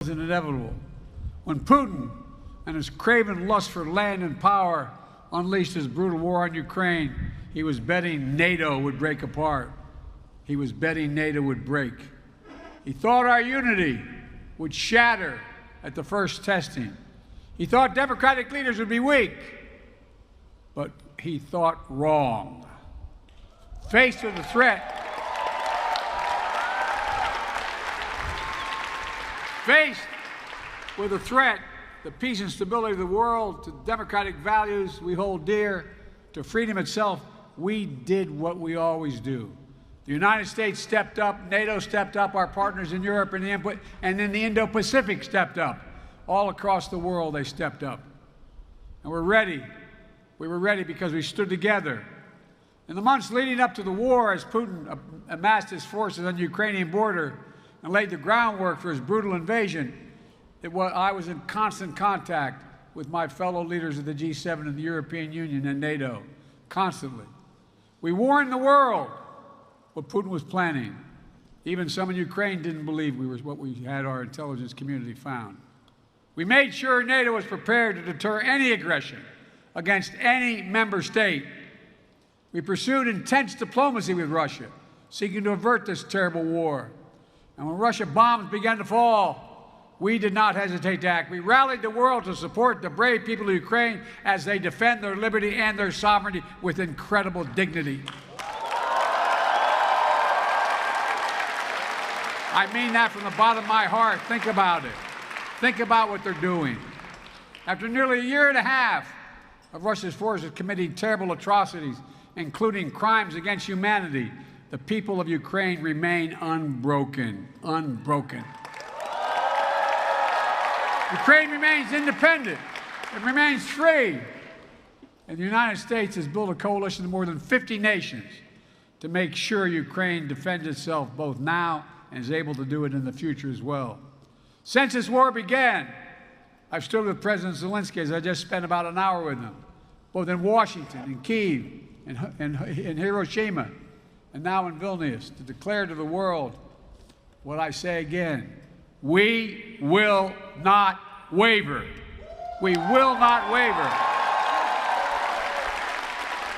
was inevitable. When Putin and his craven lust for land and power unleashed his brutal war on Ukraine, he was betting NATO would break apart. He was betting NATO would break. He thought our unity would shatter at the first testing. He thought democratic leaders would be weak, but he thought wrong. Faced with the threat, the peace and stability of the world, to democratic values we hold dear, to freedom itself, we did what we always do. The United States stepped up, NATO stepped up, our partners in Europe and then the Indo-Pacific stepped up. All across the world they stepped up. And we're ready. We were ready because we stood together. In the months leading up to the war, as Putin amassed his forces on the Ukrainian border and laid the groundwork for his brutal invasion, I was in constant contact with my fellow leaders of the G7 and the European Union and NATO, constantly. We warned the world what Putin was planning. Even some in Ukraine didn't believe what we had our intelligence community found. We made sure NATO was prepared to deter any aggression against any member state. We pursued intense diplomacy with Russia, seeking to avert this terrible war. And when Russian bombs began to fall, we did not hesitate to act. We rallied the world to support the brave people of Ukraine as they defend their liberty and their sovereignty with incredible dignity. I mean that from the bottom of my heart. Think about it. Think about what they're doing. After nearly a year and a half of Russia's forces committing terrible atrocities, including crimes against humanity, the people of Ukraine remain unbroken. Unbroken. Ukraine remains independent. It remains free. And the United States has built a coalition of more than 50 nations to make sure Ukraine defends itself both now and is able to do it in the future as well. Since this war began, I've stood with President Zelensky, as I just spent about an hour with him, both in Washington, in Kyiv, in Hiroshima, and now in Vilnius, to declare to the world what I say again: we will not waver. We will not waver.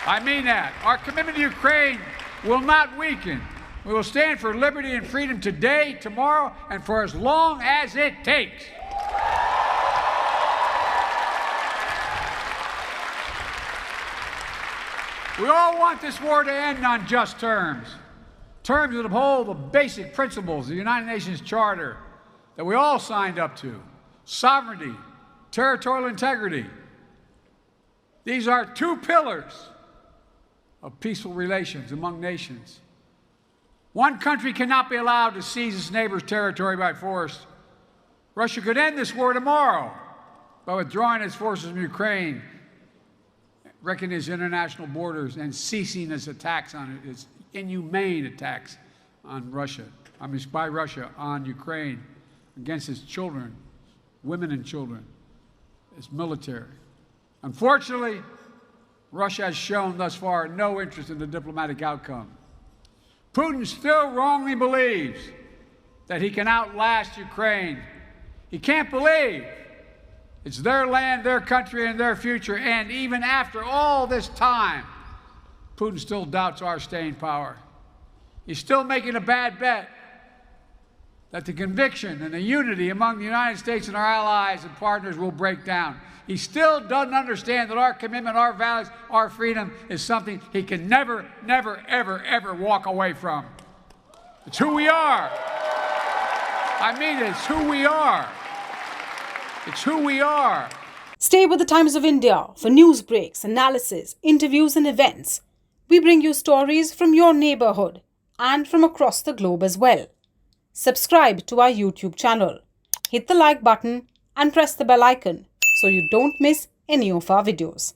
I mean that. Our commitment to Ukraine will not weaken. We will stand for liberty and freedom today, tomorrow, and for as long as it takes. We all want this war to end on just terms, terms that uphold the basic principles of the United Nations Charter that we all signed up to: sovereignty, territorial integrity. These are two pillars of peaceful relations among nations. One country cannot be allowed to seize its neighbor's territory by force. Russia could end this war tomorrow by withdrawing its forces from Ukraine, reckoning its international borders, and ceasing its attacks on it, its inhumane attacks on Russia, by Russia on Ukraine, against its children, women and children, its military. Unfortunately, Russia has shown thus far no interest in the diplomatic outcome. Putin still wrongly believes that he can outlast Ukraine. He can't believe it's their land, their country, and their future. And even after all this time, Putin still doubts our staying power. He's still making a bad bet that the conviction and the unity among the United States and our allies and partners will break down. He still doesn't understand that our commitment, our values, our freedom is something he can never, never, ever, ever walk away from. It's who we are. I mean, it's who we are. It's who we are. Stay with the Times of India for news breaks, analysis, interviews, and events. We bring you stories from your neighborhood and from across the globe as well. Subscribe to our YouTube channel. Hit the like button and press the bell icon so you don't miss any of our videos.